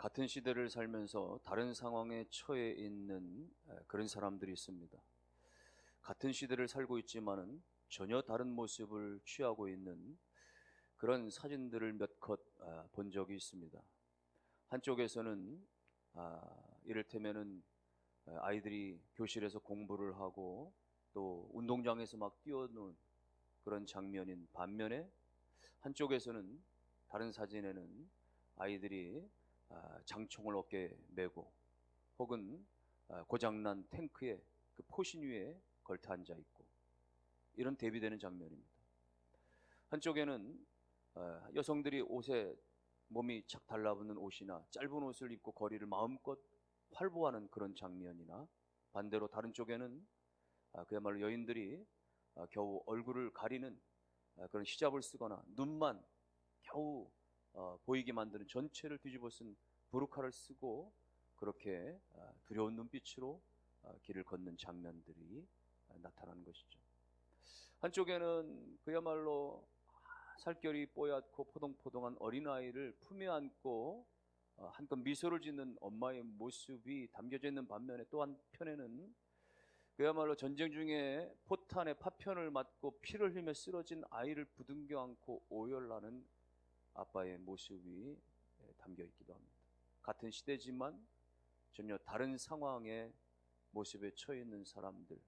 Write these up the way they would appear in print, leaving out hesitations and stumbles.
같은 시대를 살면서 다른 상황에 처해 있는 그런 사람들이 있습니다. 같은 시대를 살고 있지만은 전혀 다른 모습을 취하고 있는 그런 사진들을 몇 컷 본 적이 있습니다. 한쪽에서는 이를테면은 아이들이 교실에서 공부를 하고 또 운동장에서 막 뛰어노는 그런 장면인 반면에, 한쪽에서는 다른 사진에는 아이들이 장총을 어깨에 메고 혹은 고장난 탱크의 그 포신 위에 걸터 앉아 있고, 이런 대비되는 장면입니다. 한쪽에는 여성들이 옷에 몸이 착 달라붙는 옷이나 짧은 옷을 입고 거리를 마음껏 활보하는 그런 장면이나, 반대로 다른 쪽에는 그야말로 여인들이 겨우 얼굴을 가리는 그런 히잡을 쓰거나 눈만 겨우 보이게 만드는 전체를 뒤집어 쓴 부르카를 쓰고 그렇게 두려운 눈빛으로 길을 걷는 장면들이 나타나는 것이죠. 한쪽에는 그야말로 살결이 뽀얗고 포동포동한 어린아이를 품에 안고 한껏 미소를 짓는 엄마의 모습이 담겨져 있는 반면에, 또 한편에는 그야말로 전쟁 중에 포탄에 파편을 맞고 피를 흘리며 쓰러진 아이를 부둥켜 안고 오열하는 아빠의 모습이 담겨 있기도 합니다. 같은 시대지만 전혀 다른 상황의 모습에 처해 있는 사람들,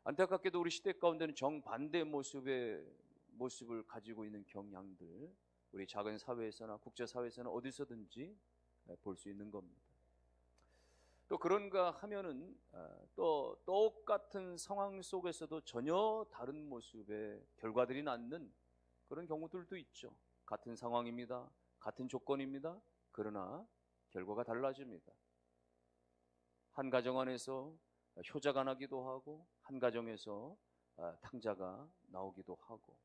안타깝게도 우리 시대 가운데는 정반대 모습을 가지고 있는 경향들, 우리 작은 사회에서나 국제사회에서나 어디서든지 볼 수 있는 겁니다. 또 그런가 하면은 또 똑같은 상황 속에서도 전혀 다른 모습의 결과들이 낳는 그런 경우들도 있죠. 같은 상황입니다. 같은 조건입니다. 그러나 결과가 달라집니다. 한 가정 안에서 효자가 나기도 하고, 한 가정에서 탕자가 나오기도 하고,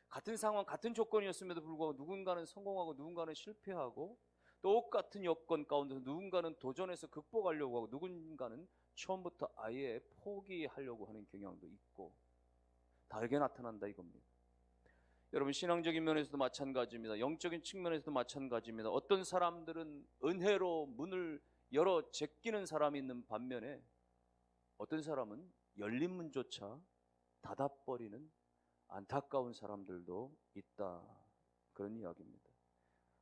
같은 상황, 같은 조건이었음에도 불구하고 누군가는 성공하고 누군가는 실패하고, 똑같은 여건 가운데서 누군가는 도전해서 극복하려고 하고 누군가는 처음부터 아예 포기하려고 하는 경향도 있고, 다르게 나타난다 이겁니다. 여러분, 신앙적인 면에서도 마찬가지입니다. 영적인 측면에서도 마찬가지입니다. 어떤 사람들은 은혜로 문을 열어 제끼는 사람이 있는 반면에, 어떤 사람은 열린 문조차 닫아버리는 안타까운 사람들도 있다, 그런 이야기입니다.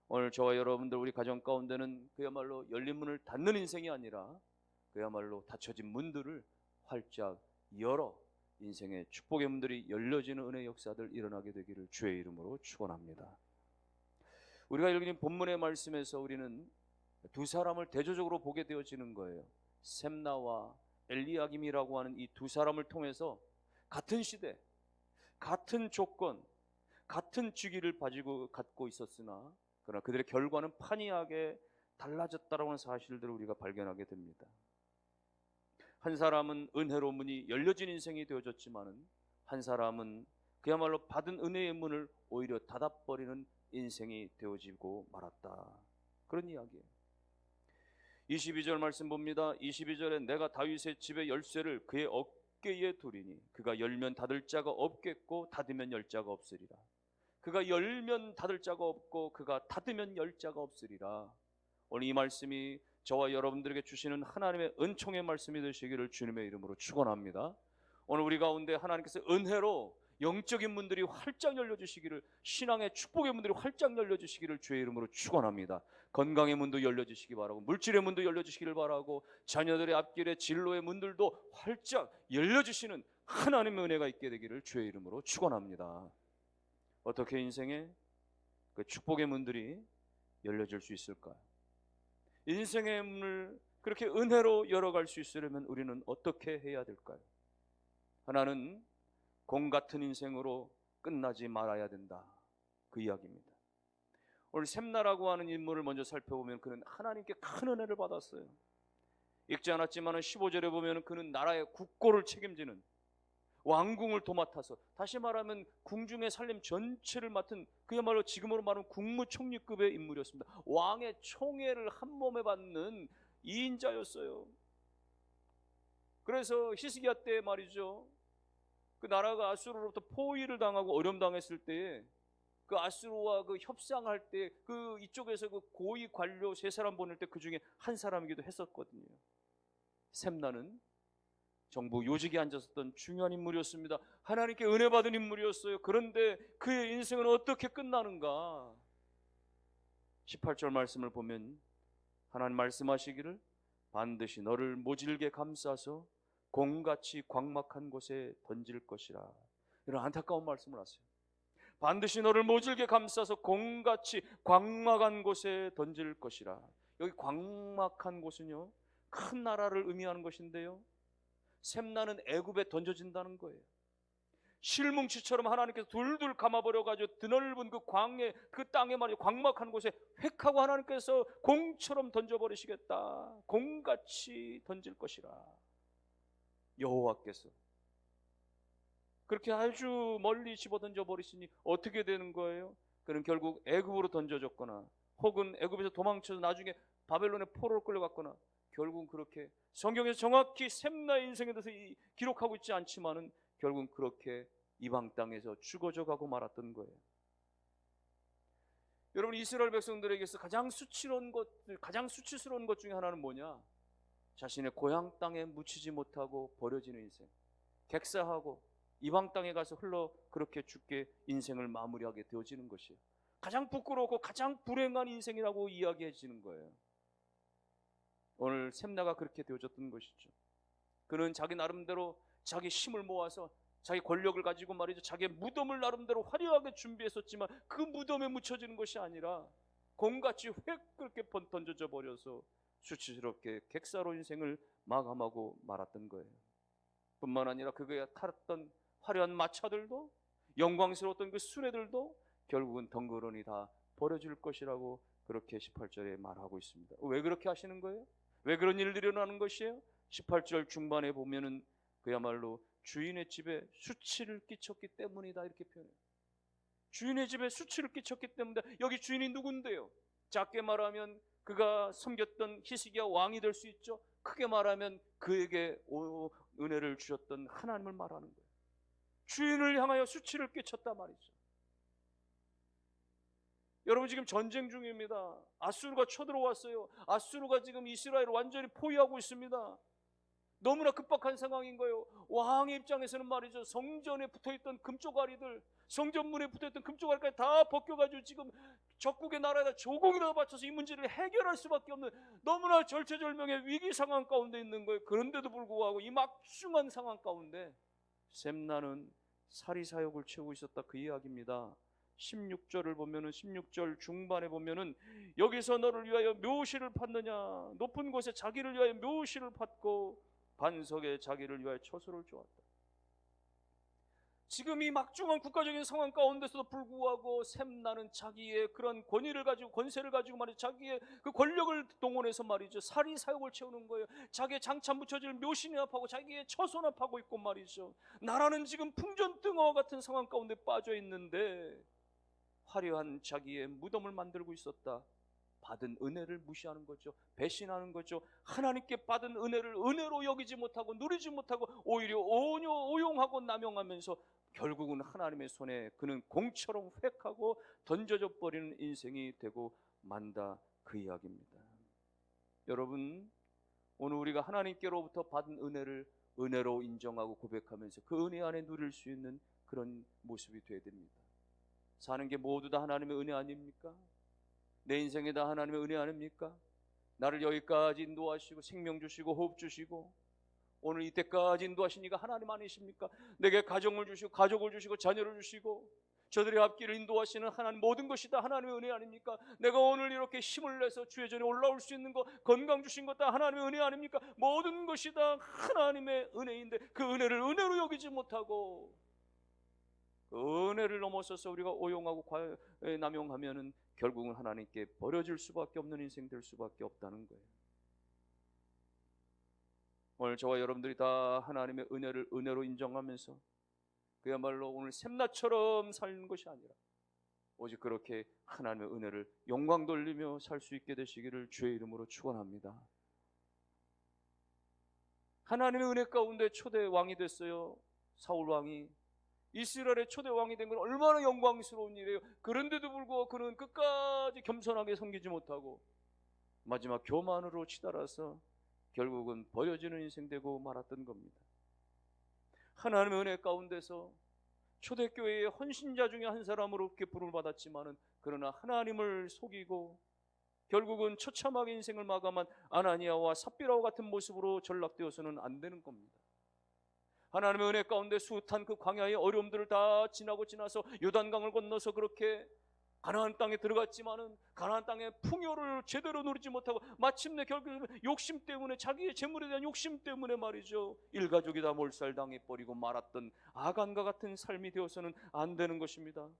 오늘 저와 여러분들, 우리 가정 가운데는 그야말로 열린 문을 닫는 인생이 아니라 그야말로 닫혀진 문들을 활짝 열어 인생의 축복의 문들이 열려지는 은혜의 역사들 일어나게 되기를 주의 이름으로 축원합니다. 우리가 읽은 본문의 말씀에서 우리는 두 사람을 대조적으로 보게 되어지는 거예요. 셈나와 엘리야김이라고 하는 이 두 사람을 통해서 같은 시대, 같은 조건, 같은 직위를 갖고 있었으나 그러나 그들의 결과는 판이하게 달라졌다라고 하는 사실들을 우리가 발견하게 됩니다. 한 사람은 은혜로 문이 열려진 인생이 되어졌지만은, 한 사람은 그야말로 받은 은혜의 문을 오히려 닫아버리는 인생이 되어지고 말았다, 그런 이야기예요. 22절 말씀 봅니다. 22절에 내가 다윗의 집의 열쇠를 그의 어깨에 두리니 그가 열면 닫을 자가 없겠고 닫으면 열 자가 없으리라. 그가 열면 닫을 자가 없고 그가 닫으면 열 자가 없으리라. 오늘 이 말씀이 저와 여러분들에게 주시는 하나님의 은총의 말씀이 되시기를 주님의 이름으로 축원합니다. 오늘 우리 가운데 하나님께서 은혜로 영적인 문들이 활짝 열려주시기를, 신앙의 축복의 문들이 활짝 열려주시기를 주의 이름으로 축원합니다. 건강의 문도 열려주시기 바라고, 물질의 문도 열려주시기를 바라고, 자녀들의 앞길의 진로의 문들도 활짝 열려주시는 하나님의 은혜가 있게 되기를 주의 이름으로 축원합니다. 어떻게 인생에 그 축복의 문들이 열려질 수 있을까요? 인생의 문을 그렇게 은혜로 열어갈 수 있으려면 우리는 어떻게 해야 될까요? 하나는 공 같은 인생으로 끝나지 말아야 된다, 그 이야기입니다. 오늘 셈나라고 하는 인물을 먼저 살펴보면 그는 하나님께 큰 은혜를 받았어요. 읽지 않았지만 15절에 보면 그는 나라의 국고를 책임지는, 왕궁을 도맡아서, 다시 말하면 궁중의 살림 전체를 맡은 그야말로 지금으로 말하면 국무총리급의 인물이었습니다. 왕의 총애를 한 몸에 받는 2인자였어요. 그래서 히스기야 때 말이죠, 그 나라가 아수르로부터 포위를 당하고 어려움 당했을 때에 그 아수르와 그 협상할 때 그 이쪽에서 그 고위 관료 세 사람 보낼 때 그 중에 한 사람이기도 했었거든요. 셈나는 정부 요직에 앉았었던 중요한 인물이었습니다. 하나님께 은혜 받은 인물이었어요. 그런데 그의 인생은 어떻게 끝나는가? 18절 말씀을 보면 하나님 말씀하시기를 반드시 너를 모질게 감싸서 공같이 광막한 곳에 던질 것이라. 이런 안타까운 말씀을 하세요. 반드시 너를 모질게 감싸서 공같이 광막한 곳에 던질 것이라. 여기 광막한 곳은요, 큰 나라를 의미하는 것인데요, 셈나는 애굽에 던져진다는 거예요. 실뭉치처럼 하나님께서 둘둘 감아버려가지고 드넓은 그 광에, 그 땅에 말이죠, 광막한 곳에 획하고 하나님께서 공처럼 던져버리시겠다. 공같이 던질 것이라. 여호와께서 그렇게 아주 멀리 집어던져 버리시니 어떻게 되는 거예요? 그는 결국 애굽으로 던져졌거나 혹은 애굽에서 도망쳐서 나중에 바벨론의 포로로 끌려갔거나, 결국은 그렇게 성경에서 정확히 셈나의 인생에 대해서 기록하고 있지 않지만은 결국은 그렇게 이방 땅에서 죽어져 가고 말았던 거예요. 여러분, 이스라엘 백성들에게서 가장 수치스러운 것 중에 하나는 뭐냐? 자신의 고향 땅에 묻히지 못하고 버려지는 인생, 객사하고 이방 땅에 가서 흘러 그렇게 죽게 인생을 마무리하게 되어지는 것이에요. 가장 부끄럽고 가장 불행한 인생이라고 이야기해지는 거예요. 오늘 셈나가 그렇게 되어졌던 것이죠. 그는 자기 나름대로 자기 힘을 모아서 자기 권력을 가지고 말이죠, 자기의 무덤을 나름대로 화려하게 준비했었지만 그 무덤에 묻혀지는 것이 아니라 공같이 획 그렇게 던져져 버려서 수치스럽게 객사로 인생을 마감하고 말았던 거예요. 뿐만 아니라 그가 탈았던 화려한 마차들도, 영광스러웠던 그 수레들도 결국은 덩그러니 다 버려질 것이라고 그렇게 18절에 말하고 있습니다. 왜 그렇게 하시는 거예요? 왜 그런 일들이 일어나는 것이에요? 18절 중반에 보면은 그야말로 주인의 집에 수치를 끼쳤기 때문이다, 이렇게 표현해요. 주인의 집에 수치를 끼쳤기 때문이다. 여기 주인이 누군데요? 작게 말하면 그가 섬겼던 히스기야 왕이 될 수 있죠. 크게 말하면 그에게 은혜를 주셨던 하나님을 말하는 거예요. 주인을 향하여 수치를 끼쳤다 말이죠. 여러분, 지금 전쟁 중입니다. 아수르가 쳐들어왔어요. 아수르가 지금 이스라엘을 완전히 포위하고 있습니다. 너무나 급박한 상황인 거예요. 왕의 입장에서는 말이죠, 성전에 붙어있던 금쪽아리들, 성전문에 붙어있던 금쪽아리까지 다 벗겨가지고 지금 적국의 나라에다 조공이라도 바쳐서 이 문제를 해결할 수밖에 없는 너무나 절체절명의 위기 상황 가운데 있는 거예요. 그런데도 불구하고 이 막중한 상황 가운데 셈나는 사리사욕을 채우고 있었다, 그 이야기입니다. 16절을 보면은, 16절 중반에 보면은 여기서 너를 위하여 묘시를 팠느냐, 높은 곳에 자기를 위하여 묘시를 팠고 반석에 자기를 위하여 처소를 주었다. 지금 이 막중한 국가적인 상황 가운데서도 불구하고 셈나는 자기의 그런 권위를 가지고, 권세를 가지고 말이죠, 자기의 그 권력을 동원해서 말이죠, 사리사욕을 채우는 거예요. 자기의 장차 묻혀질 묘신이나 파고 자기의 처소나 파고 있고 말이죠. 나라는 지금 풍전등화와 같은 상황 가운데 빠져 있는데 화려한 자기의 무덤을 만들고 있었다. 받은 은혜를 무시하는 거죠. 배신하는 거죠. 하나님께 받은 은혜를 은혜로 여기지 못하고 누리지 못하고 오히려 오용하고 남용하면서 결국은 하나님의 손에 그는 공처럼 획하고 던져져 버리는 인생이 되고 만다, 그 이야기입니다. 여러분, 오늘 우리가 하나님께로부터 받은 은혜를 은혜로 인정하고 고백하면서 그 은혜 안에 누릴 수 있는 그런 모습이 되어야 됩니다. 사는 게 모두 다 하나님의 은혜 아닙니까? 내 인생에 다 하나님의 은혜 아닙니까? 나를 여기까지 인도하시고 생명 주시고 호흡 주시고 오늘 이때까지 인도하신 이가 하나님 아니십니까? 내게 가정을 주시고 가족을 주시고 자녀를 주시고 저들의 앞길을 인도하시는 하나님, 모든 것이 다 하나님의 은혜 아닙니까? 내가 오늘 이렇게 힘을 내서 주의 전에 올라올 수 있는 것, 건강 주신 것 다 하나님의 은혜 아닙니까? 모든 것이 다 하나님의 은혜인데 그 은혜를 은혜로 여기지 못하고 그 은혜를 넘어서서 우리가 오용하고 남용하면은 결국은 하나님께 버려질 수밖에 없는 인생 될 수밖에 없다는 거예요. 오늘 저와 여러분들이 다 하나님의 은혜를 은혜로 인정하면서 그야말로 오늘 샘나처럼 사는 것이 아니라 오직 그렇게 하나님의 은혜를 영광 돌리며 살 수 있게 되시기를 주의 이름으로 축원합니다. 하나님의 은혜 가운데 초대 왕이 됐어요. 사울 왕이. 이스라엘의 초대 왕이 된 건 얼마나 영광스러운 일이에요. 그런데도 불구하고 그는 끝까지 겸손하게 섬기지 못하고 마지막 교만으로 치달아서 결국은 버려지는 인생 되고 말았던 겁니다. 하나님의 은혜 가운데서 초대교회의 헌신자 중에 한 사람으로 이렇게 부름을 받았지만은 그러나 하나님을 속이고 결국은 처참하게 인생을 마감한 아나니아와 삽비라와 같은 모습으로 전락되어서는 안 되는 겁니다. 하나님의 은혜 가운데 숱한 그 광야의 어려움들을 다 지나서 요단강을 건너서 그렇게 가나안 땅에 들어갔지만은 가나안 땅의 풍요를 제대로 누리지 못하고 마침내 결국 욕심 때문에, 자기의 재물에 대한 욕심 때문에 말이죠, 일가족이 다 몰살당해 버리고 말았던 아간과 같은 삶이 되어서는 안 되는 것입니다.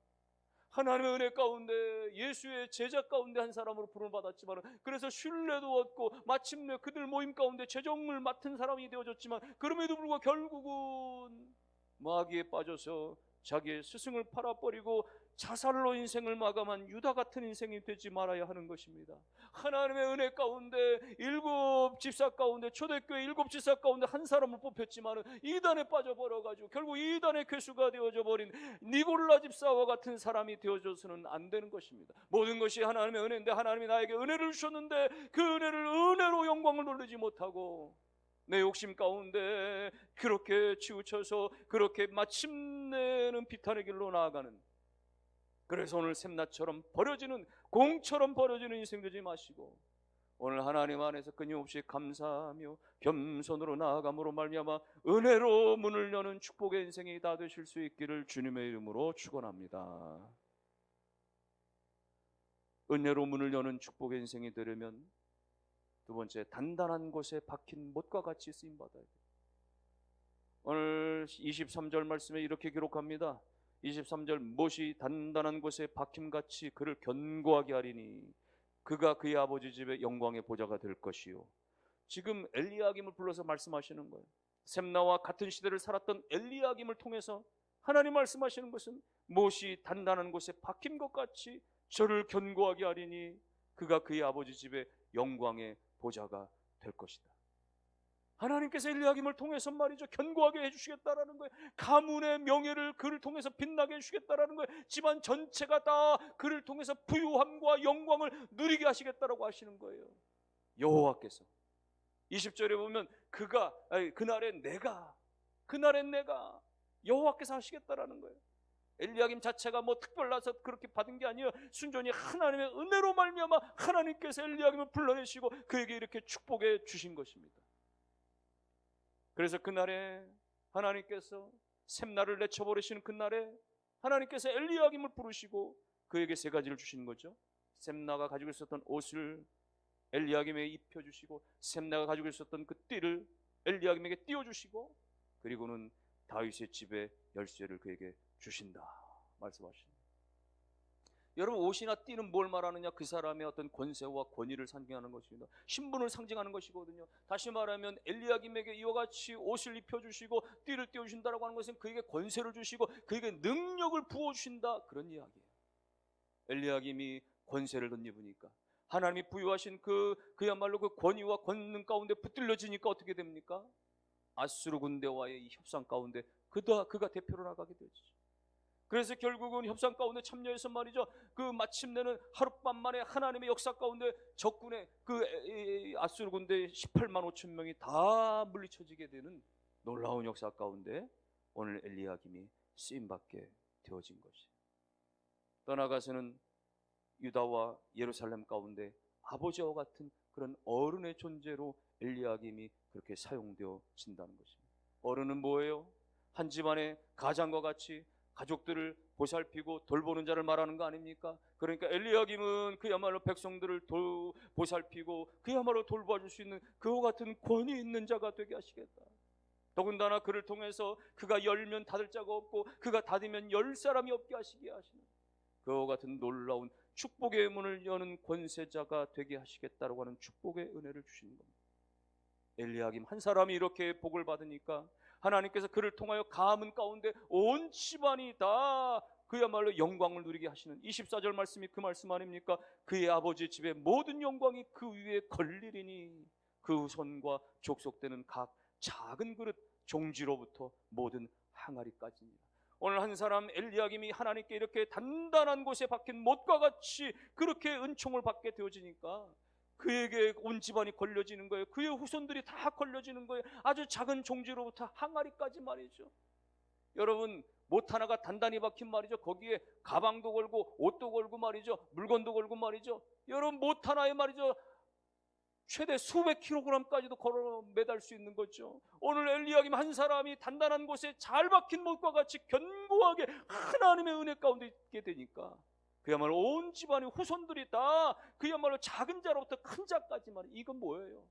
하나님의 은혜 가운데 예수의 제자 가운데 한 사람으로 부름을 받았지만 그래서 신뢰도 얻고 마침내 그들 모임 가운데 재정을 맡은 사람이 되어졌지만 그럼에도 불구하고 결국은 마귀에 빠져서 자기의 스승을 팔아버리고 자살로 인생을 마감한 유다 같은 인생이 되지 말아야 하는 것입니다. 하나님의 은혜 가운데 일곱 집사 가운데 초대교회 일곱 집사 가운데 한 사람을 뽑혔지만 이단에 빠져버려가지고 결국 이단의 괴수가 되어져 버린 니골라 집사와 같은 사람이 되어져서는 안 되는 것입니다. 모든 것이 하나님의 은혜인데 하나님이 나에게 은혜를 주셨는데 그 은혜를 은혜로 영광을 돌리지 못하고 내 욕심 가운데 그렇게 치우쳐서 그렇게 마침내는 비탄의 길로 나아가는, 그래서 오늘 샘낫처럼 버려지는, 공처럼 버려지는 인생 되지 마시고 오늘 하나님 안에서 끊임없이 감사하며 겸손으로 나아감으로 말미암아 은혜로 문을 여는 축복의 인생이 다 되실 수 있기를 주님의 이름으로 축원합니다. 은혜로 문을 여는 축복의 인생이 되려면 두 번째, 단단한 곳에 박힌 못과 같이 쓰임받아야 돼요. 오늘 23절 말씀에 이렇게 기록합니다. 23절, 못이 단단한 곳에 박힘같이 그를 견고하게 하리니 그가 그의 아버지 집의 영광의 보좌가 될 것이요. 지금 엘리야김을 불러서 말씀하시는 거예요. 셈나와 같은 시대를 살았던 엘리야김을 통해서 하나님 말씀하시는 것은 못이 단단한 곳에 박힌 것 같이 저를 견고하게 하리니 그가 그의 아버지 집의 영광의 보좌가 될 것이다. 하나님께서 엘리야김을 통해서 말이죠, 견고하게 해주시겠다라는 거예요. 가문의 명예를 그를 통해서 빛나게 해주시겠다라는 거예요. 집안 전체가 다 그를 통해서 부유함과 영광을 누리게 하시겠다라고 하시는 거예요. 여호와께서 20절에 보면 그날에 내가 여호와께서 하시겠다라는 거예요. 엘리야김 자체가 뭐 특별나서 그렇게 받은 게 아니에요. 순전히 하나님의 은혜로 말미암아 하나님께서 엘리야김을 불러내시고 그에게 이렇게 축복해 주신 것입니다. 그래서 그날에 하나님께서 샘나를 내쳐버리시는 그날에 하나님께서 엘리야김을 부르시고 그에게 세 가지를 주시는 거죠. 샘나가 가지고 있었던 옷을 엘리야김에게 입혀주시고 샘나가 가지고 있었던 그 띠를 엘리야김에게 띄워주시고 그리고는 다윗의 집의 열쇠를 그에게 주신다 말씀하십니다. 여러분, 옷이나 띠는 뭘 말하느냐? 그 사람의 어떤 권세와 권위를 상징하는 것입니다. 신분을 상징하는 것이거든요. 다시 말하면 엘리야김에게 이와 같이 옷을 입혀주시고 띠를 띄워주신다라고 하는 것은 그에게 권세를 주시고 그에게 능력을 부어주신다, 그런 이야기예요. 엘리야김이 권세를 덧입으니까 하나님이 부여하신 그야말로 그 권위와 권능 가운데 붙들려지니까 어떻게 됩니까? 아수르 군대와의 이 협상 가운데 그가 대표로 나가게 되죠. 그래서 결국은 협상 가운데 참여해서 말이죠, 그 마침내는 하룻밤 만에 하나님의 역사 가운데 적군의 그 아수르 군대 18만 5천 명이 다 물리쳐지게 되는 놀라운 역사 가운데 오늘 엘리야김이 쓰임받게 되어진 것이에요. 떠나가서는 유다와 예루살렘 가운데 아버지와 같은 그런 어른의 존재로 엘리야김이 그렇게 사용되어진다는 것입니다. 어른은 뭐예요? 한 집안의 가장과 같이 가족들을 보살피고 돌보는 자를 말하는 거 아닙니까? 그러니까 엘리야김은 그야말로 백성들을 보살피고 그야말로 돌봐줄 수 있는 그와 같은 권위 있는 자가 되게 하시겠다. 더군다나 그를 통해서 그가 열면 닫을 자가 없고 그가 닫으면 열 사람이 없게 하시게 하시는 그와 같은 놀라운 축복의 문을 여는 권세자가 되게 하시겠다라고 하는 축복의 은혜를 주시는 겁니다. 엘리야김 한 사람이 이렇게 복을 받으니까 하나님께서 그를 통하여 가문 가운데 온 집안이 다 그야말로 영광을 누리게 하시는 24절 말씀이 그 말씀 아닙니까? 그의 아버지 집의 모든 영광이 그 위에 걸리리니 그 후손과 족속되는 각 작은 그릇 종지로부터 모든 항아리까지니라. 오늘 한 사람 엘리야김이 하나님께 이렇게 단단한 곳에 박힌 못과 같이 그렇게 은총을 받게 되어지니까 그에게 온 집안이 걸려지는 거예요. 그의 후손들이 다 걸려지는 거예요. 아주 작은 종지로부터 항아리까지 말이죠. 여러분, 못 하나가 단단히 박힌 말이죠. 거기에 가방도 걸고 옷도 걸고 말이죠. 물건도 걸고 말이죠. 여러분, 못 하나에 말이죠. 최대 수백 킬로그램까지도 걸어 매달 수 있는 거죠. 오늘 엘리야김 한 사람이 단단한 곳에 잘 박힌 못과 같이 견고하게 하나님의 은혜 가운데 있게 되니까 그야말로 온 집안의 후손들이 다 그야말로 작은 자로부터 큰 자까지 말이에요. 이건 뭐예요?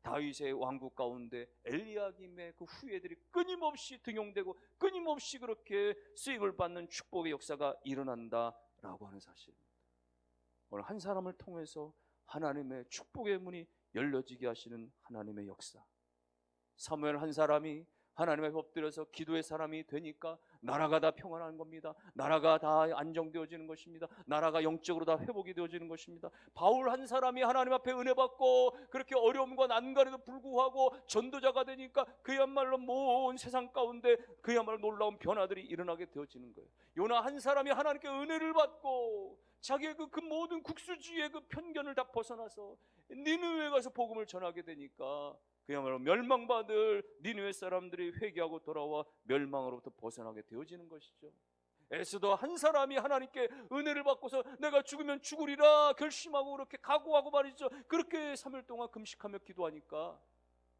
다윗의 왕국 가운데 엘리야김의 그 후예들이 끊임없이 등용되고 끊임없이 그렇게 수익을 받는 축복의 역사가 일어난다라고 하는 사실입니다. 오늘 한 사람을 통해서 하나님의 축복의 문이 열려지게 하시는 하나님의 역사. 사무엘 한 사람이 하나님의 엎드려서 기도의 사람이 되니까 나라가 다 평안한 겁니다. 나라가 다 안정되어지는 것입니다. 나라가 영적으로 다 회복이 되어지는 것입니다. 바울 한 사람이 하나님 앞에 은혜 받고 그렇게 어려움과 난간에도 불구하고 전도자가 되니까 그야말로 온 세상 가운데 그야말로 놀라운 변화들이 일어나게 되어지는 거예요. 요나 한 사람이 하나님께 은혜를 받고 자기의 그 모든 국수주의의 그 편견을 다 벗어나서 니느웨에 가서 복음을 전하게 되니까 그야말로 멸망받을 니느웨 사람들이 회개하고 돌아와 멸망으로부터 벗어나게 되어지는 것이죠. 에스더 한 사람이 하나님께 은혜를 받고서 내가 죽으면 죽으리라 결심하고 그렇게 각오하고 말이죠. 그렇게 3일 동안 금식하며 기도하니까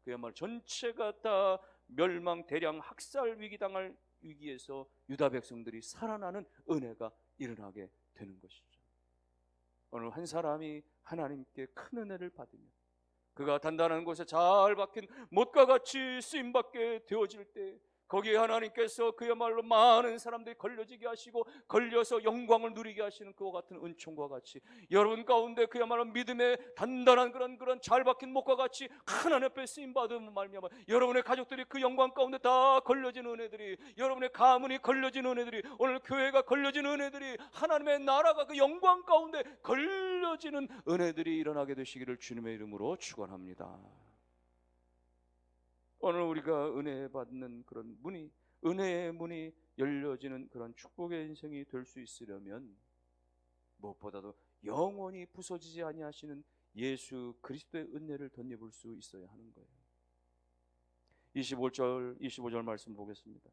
그야말로 전체가 다 멸망 대량 학살 위기당할 위기에서 유다 백성들이 살아나는 은혜가 일어나게 되는 것이죠. 오늘 한 사람이 하나님께 큰 은혜를 받으며 그가 단단한 곳에 잘 박힌 못과 같이 쓰임받게 되어질 때 거기에 하나님께서 그야말로 많은 사람들이 걸려지게 하시고 걸려서 영광을 누리게 하시는 그와 같은 은총과 같이 여러분 가운데 그야말로 믿음의 단단한 그런 잘 박힌 못과 같이 하나님 앞에 쓰임받음을 말미암아 여러분의 가족들이 그 영광 가운데 다 걸려진 은혜들이 여러분의 가문이 걸려진 은혜들이 오늘 교회가 걸려진 은혜들이 하나님의 나라가 그 영광 가운데 걸려지는 은혜들이 일어나게 되시기를 주님의 이름으로 축원합니다. 오늘 우리가 은혜 받는 그런 문이 은혜의 문이 열려지는 그런 축복의 인생이 될 수 있으려면 무엇보다도 영원히 부서지지 아니하시는 예수 그리스도의 은혜를 덧입을 수 있어야 하는 거예요. 25절 말씀 보겠습니다.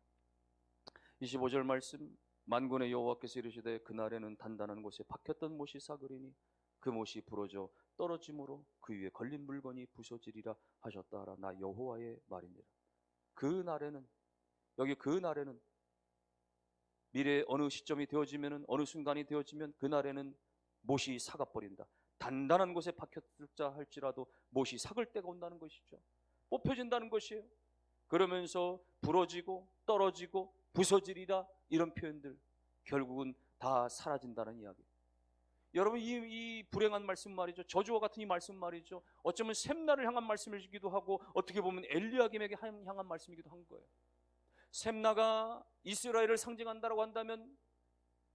25절 말씀 만군의 여호와께서 이르시되 그날에는 단단한 곳에 박혔던 못이 사그리니 그 못이 부러져 떨어짐으로 그 위에 걸린 물건이 부서지리라 하셨다라. 나 여호와의 말이니라. 그 날에는 여기 그 날에는 미래의 어느 시점이 되어지면 어느 순간이 되어지면 그 날에는 못이 삭아버린다. 단단한 곳에 박혔을자 할지라도 못이 삭을 때가 온다는 것이죠. 뽑혀진다는 것이에요. 그러면서 부러지고 떨어지고 부서지리라 이런 표현들 결국은 다 사라진다는 이야기. 여러분 이 불행한 말씀 말이죠. 저주와 같은 이 말씀 말이죠. 어쩌면 셈나를 향한 말씀이기도 하고 어떻게 보면 엘리야김에게 향한 말씀이기도 한 거예요. 셈나가 이스라엘을 상징한다고 한다면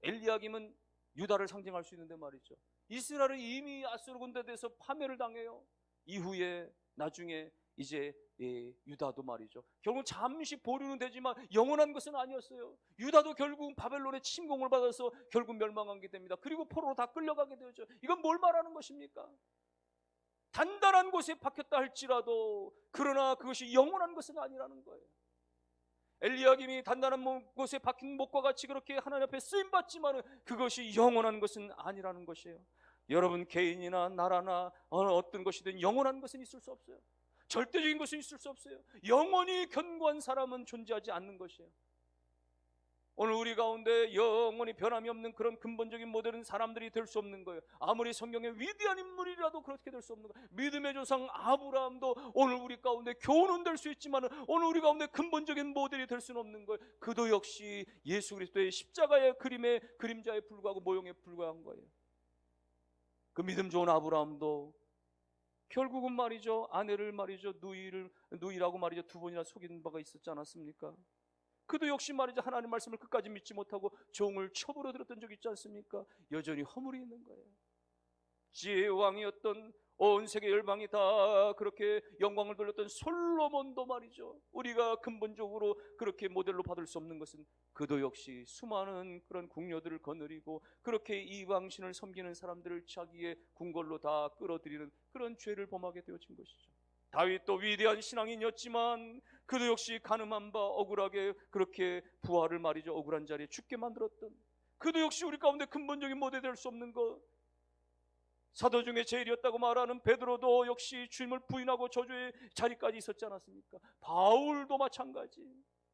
엘리야김은 유다를 상징할 수 있는데 말이죠. 이스라엘은 이미 아수르 군대에 대해서 파멸을 당해요. 이후에 나중에 이제 유다도 말이죠. 결국 잠시 보류는 되지만 영원한 것은 아니었어요. 유다도 결국 바벨론의 침공을 받아서 결국 멸망하게 됩니다. 그리고 포로로 다 끌려가게 되죠. 이건 뭘 말하는 것입니까? 단단한 곳에 박혔다 할지라도 그러나 그것이 영원한 것은 아니라는 거예요. 엘리야김이 단단한 곳에 박힌 못과 같이 그렇게 하나님 앞에 쓰임받지만 그것이 영원한 것은 아니라는 것이에요. 여러분 개인이나 나라나 어떤 것이든 영원한 것은 있을 수 없어요. 절대적인 것은 있을 수 없어요. 영원히 견고한 사람은 존재하지 않는 것이에요. 오늘 우리 가운데 영원히 변함이 없는 그런 근본적인 모델은 사람들이 될 수 없는 거예요. 아무리 성경의 위대한 인물이라도 그렇게 될 수 없는 거예요. 믿음의 조상 아브라함도 오늘 우리 가운데 교훈은 될 수 있지만 오늘 우리 가운데 근본적인 모델이 될 수는 없는 거예요. 그도 역시 예수 그리스도의 십자가의 그림자에 불과하고 모형에 불과한 거예요. 그 믿음 좋은 아브라함도 결국은 말이죠. 아내를 말이죠. 누이라고 말이죠. 2번이나 속인 바가 있었지 않았습니까? 그도 역시 말이죠. 하나님 말씀을 끝까지 믿지 못하고 종을 첩으로 들었던 적이 있지 않습니까? 여전히 허물이 있는 거예요. 지혜의 왕이었던 온 세계 열방이 다 그렇게 영광을 돌렸던 솔로몬도 말이죠, 우리가 근본적으로 그렇게 모델로 받을 수 없는 것은 그도 역시 수많은 그런 궁녀들을 거느리고 그렇게 이방신을 섬기는 사람들을 자기의 궁궐로 다 끌어들이는 그런 죄를 범하게 되어진 것이죠. 다윗도 위대한 신앙인이었지만 그도 역시 가늠한 바 억울하게 그렇게 부하를 말이죠, 억울한 자리에 죽게 만들었던, 그도 역시 우리 가운데 근본적인 모델 될 수 없는 것, 사도 중에 제일이었다고 말하는 베드로도 역시 주님을 부인하고 저주의 자리까지 있었지 않았습니까? 바울도 마찬가지,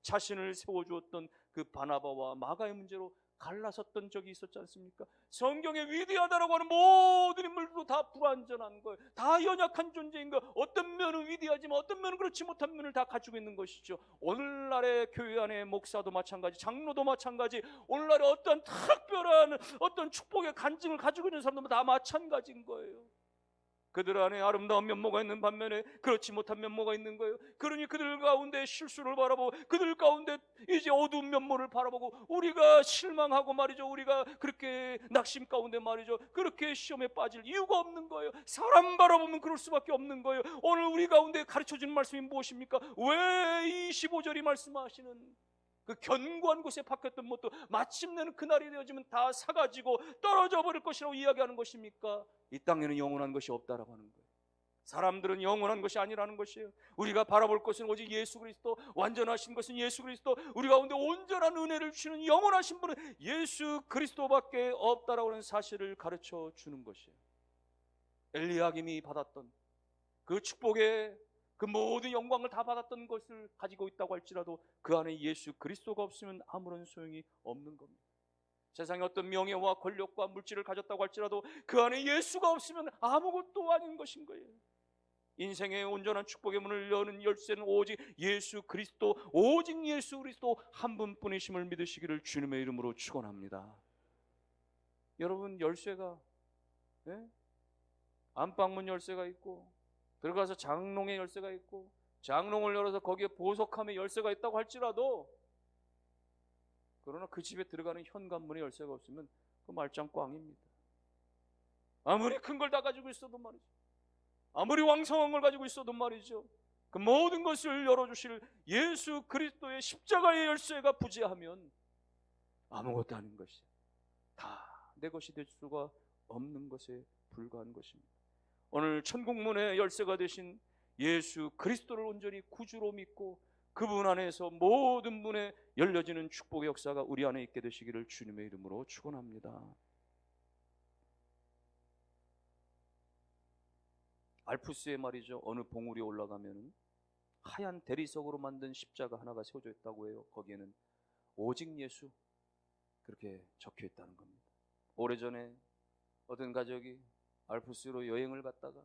자신을 세워주었던 그 바나바와 마가의 문제로 갈라섰던 적이 있었지 않습니까? 성경에 위대하다라고 하는 모든 인물도 다 불완전한 거예요. 다 연약한 존재인 거예요. 어떤 면은 위대하지만 어떤 면은 그렇지 못한 면을 다 가지고 있는 것이죠. 오늘날의 교회 안에 목사도 마찬가지, 장로도 마찬가지, 오늘날의 어떤 특별한 어떤 축복의 간증을 가지고 있는 사람도 다 마찬가지인 거예요. 그들 안에 아름다운 면모가 있는 반면에 그렇지 못한 면모가 있는 거예요. 그러니 그들 가운데 실수를 바라보고 그들 가운데 이제 어두운 면모를 바라보고 우리가 실망하고 말이죠, 우리가 그렇게 낙심 가운데 말이죠, 그렇게 시험에 빠질 이유가 없는 거예요. 사람 바라보면 그럴 수밖에 없는 거예요. 오늘 우리 가운데 가르쳐주는 말씀이 무엇입니까? 왜 25절이 말씀하시는 그 견고한 곳에 박혔던 못도 마침내는 그날이 되어지면 다 사가지고 떨어져 버릴 것이라고 이야기하는 것입니까? 이 땅에는 영원한 것이 없다라고 하는 거예요. 사람들은 영원한 것이 아니라는 것이에요. 우리가 바라볼 것은 오직 예수 그리스도, 완전하신 것은 예수 그리스도, 우리 가운데 온전한 은혜를 주시는 영원하신 분은 예수 그리스도밖에 없다라고 하는 사실을 가르쳐 주는 것이에요. 엘리야김이 받았던 그 축복의 그 모든 영광을 다 받았던 것을 가지고 있다고 할지라도 그 안에 예수 그리스도가 없으면 아무런 소용이 없는 겁니다. 세상에 어떤 명예와 권력과 물질을 가졌다고 할지라도 그 안에 예수가 없으면 아무것도 아닌 것인 거예요. 인생의 온전한 축복의 문을 여는 열쇠는 오직 예수 그리스도, 오직 예수 그리스도 한 분뿐이심을 믿으시기를 주님의 이름으로 축원합니다. 여러분, 열쇠가 안방문 열쇠가 있고 들어가서 장롱의 열쇠가 있고 장롱을 열어서 거기에 보석함의 열쇠가 있다고 할지라도, 그러나 그 집에 들어가는 현관문의 열쇠가 없으면 그 말짱 꽝입니다. 아무리 큰 걸 다 가지고 있어도 말이죠, 아무리 왕성한 걸 가지고 있어도 말이죠, 그 모든 것을 열어주실 예수 그리스도의 십자가의 열쇠가 부재하면 아무것도 아닌 것이, 다 내 것이 될 수가 없는 것에 불과한 것입니다. 오늘 천국문의 열쇠가 되신 예수 그리스도를 온전히 구주로 믿고 그분 안에서 모든 문에 열려지는 축복의 역사가 우리 안에 있게 되시기를 주님의 이름으로 축원합니다. 알프스에 말이죠, 어느 봉우리에 올라가면 하얀 대리석으로 만든 십자가 하나가 세워져 있다고 해요. 거기에는 오직 예수 그렇게 적혀 있다는 겁니다. 오래전에 어떤 가족이 알프스로 여행을 갔다가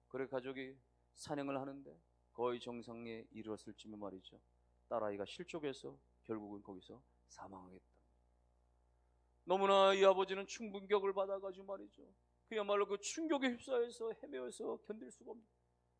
그래 가족이 산행을 하는데 거의 정상에 이르렀을 쯤에 말이죠, 딸아이가 실족해서 결국은 거기서 사망하겠다. 너무나 이 아버지는 충격을 받아가지고 말이죠, 그야말로 그 충격에 휩싸여서 헤매어서 견딜 수가 없는,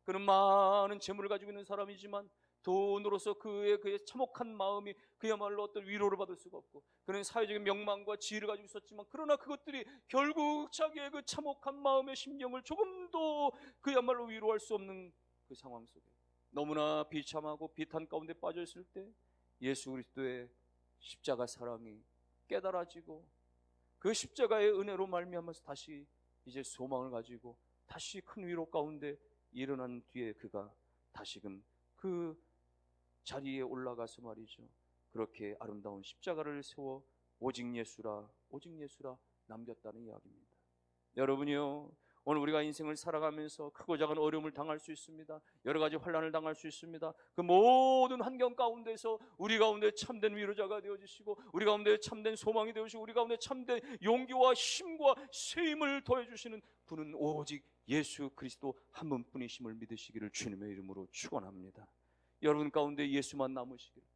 그는 많은 재물을 가지고 있는 사람이지만 돈으로서 그의 참혹한 마음이 그야말로 어떤 위로를 받을 수가 없고, 그는 사회적인 명망과 지위를 가지고 있었지만 그러나 그것들이 결국 자기의 그 참혹한 마음의 심령을 조금도 그야말로 위로할 수 없는 그 상황 속에 너무나 비참하고 비탄 가운데 빠져 있을 때 예수 그리스도의 십자가 사랑이 깨달아지고 그 십자가의 은혜로 말미암아서 다시 이제 소망을 가지고 다시 큰 위로 가운데 일어난 뒤에 그가 다시금 그 자리에 올라가서 말이죠, 그렇게 아름다운 십자가를 세워 오직 예수라 남겼다는 이야기입니다. 여러분이요, 오늘 우리가 인생을 살아가면서 크고 작은 어려움을 당할 수 있습니다. 여러 가지 환난을 당할 수 있습니다. 그 모든 환경 가운데서 우리 가운데 참된 위로자가 되어주시고 우리 가운데 참된 소망이 되어주시고 우리 가운데 참된 용기와 힘과 쇠임을 더해주시는 분은 오직 예수 그리스도 한 분뿐이심을 믿으시기를 주님의 이름으로 축원합니다. 여러분 가운데 예수만 남으시기를,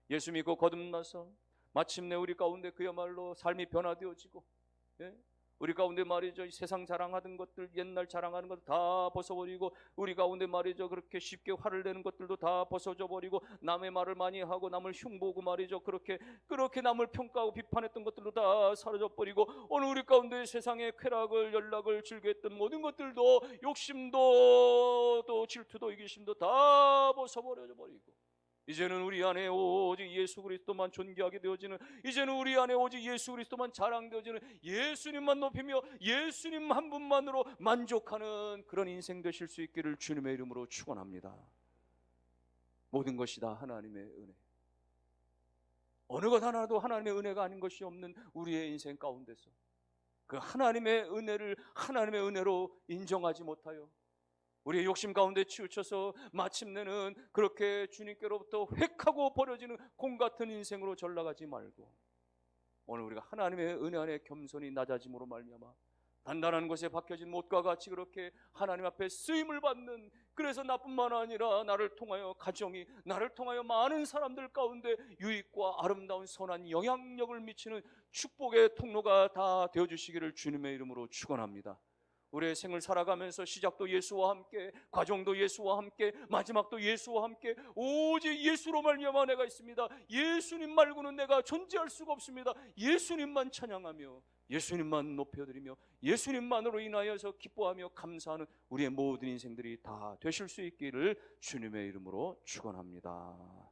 예수 믿고 거듭나서 마침내 우리 가운데 그야말로 삶이 변화되어지고 우리 가운데 말이죠, 이 세상 자랑하던 것들, 옛날 자랑하는 것들 다 벗어버리고, 우리 가운데 말이죠, 그렇게 쉽게 화를 내는 것들도 다 벗어져 버리고, 남의 말을 많이 하고 남을 흉보고 말이죠, 그렇게 남을 평가하고 비판했던 것들도 다 사라져 버리고, 오늘 우리 가운데 세상의 쾌락을, 연락을 즐겼던 모든 것들도, 욕심도 또 질투도 이기심도 다 벗어버려져 버리고, 이제는 우리 안에 오직 예수 그리스도만 존귀하게 되어지는, 이제는 우리 안에 오직 예수 그리스도만 자랑되어지는, 예수님만 높이며 예수님 한 분만으로 만족하는 그런 인생 되실 수 있기를 주님의 이름으로 축원합니다. 모든 것이 다 하나님의 은혜, 어느 것 하나도 하나님의 은혜가 아닌 것이 없는 우리의 인생 가운데서 그 하나님의 은혜를 하나님의 은혜로 인정하지 못하여 우리의 욕심 가운데 치우쳐서 마침내는 그렇게 주님께로부터 획하고 버려지는 공 같은 인생으로 전락하지 말고, 오늘 우리가 하나님의 은혜 안에 겸손히 낮아짐으로 말미암아 단단한 것에 박혀진 못과 같이 그렇게 하나님 앞에 쓰임을 받는, 그래서 나뿐만 아니라 나를 통하여 가정이, 나를 통하여 많은 사람들 가운데 유익과 아름다운 선한 영향력을 미치는 축복의 통로가 다 되어주시기를 주님의 이름으로 축원합니다. 우리의 생을 살아가면서 시작도 예수와 함께, 과정도 예수와 함께, 마지막도 예수와 함께, 오직 예수로 말미암아 내가 있습니다. 예수님 말고는 내가 존재할 수가 없습니다. 예수님만 찬양하며 예수님만 높여드리며 예수님만으로 인하여서 기뻐하며 감사하는 우리의 모든 인생들이 다 되실 수 있기를 주님의 이름으로 축원합니다.